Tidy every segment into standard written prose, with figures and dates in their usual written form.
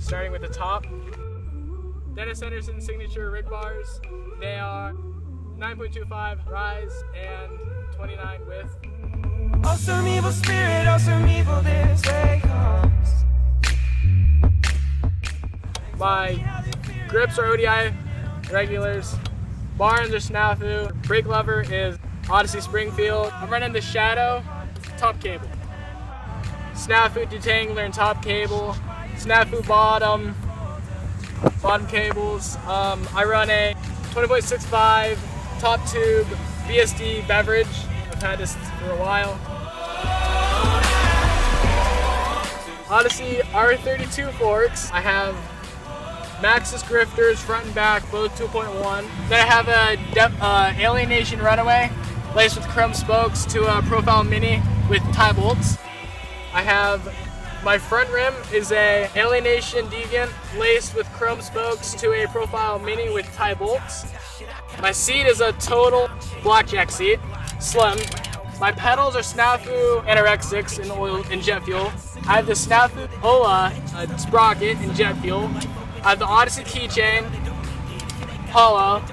starting with the top. Dennis Henderson signature rig bars. They are 9.25 rise and 29 width. Awesome evil spirit, awesome evil this way comes. My grips are ODI regulars. Bar under snafu. Brake lever is Odyssey Springfield. I'm running the Shadow top cable. Snafu detangler and top cable. Snafu bottom cables. I run a 20.65 top tube BSD beverage. I've had this for a while. Odyssey R32 forks. I have Maxxis grifters, front and back, both 2.1. Then I have a Alienation Runaway, laced with chrome spokes to a Profile Mini with tie bolts. I have my front rim is a Alienation Deviant, laced with chrome spokes to a Profile Mini with tie bolts. My seat is a total blackjack seat, slim. My pedals are Snafu NRX6 in jet fuel. I have the Snafu Ola sprocket in jet fuel. I have the Odyssey keychain, hollow.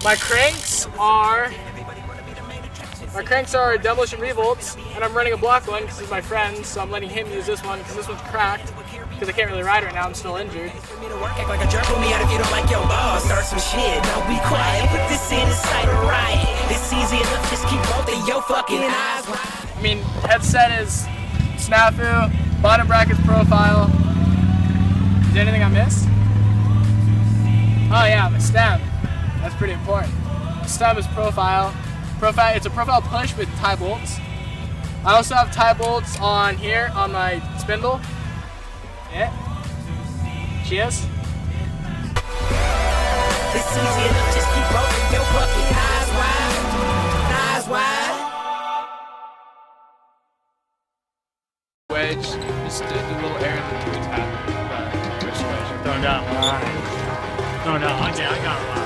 My cranks are Demolition Revolts, and I'm running a black one because he's my friend, so I'm letting him use this one because this one's cracked. Because I can't really ride right now, I'm still injured. I mean, headset is Snafu, bottom bracket's Profile. Is there anything I missed? Oh yeah, my stem. That's pretty important. The stem is Profile. It's a Profile push with tie bolts. I also have tie bolts on here on my spindle. Yeah. Cheers. It's easy enough, just keep rolling your fucking eyes wide. Wedge, just the little air in the boots happen. Which way? Throwing down. Throwing down. I got it.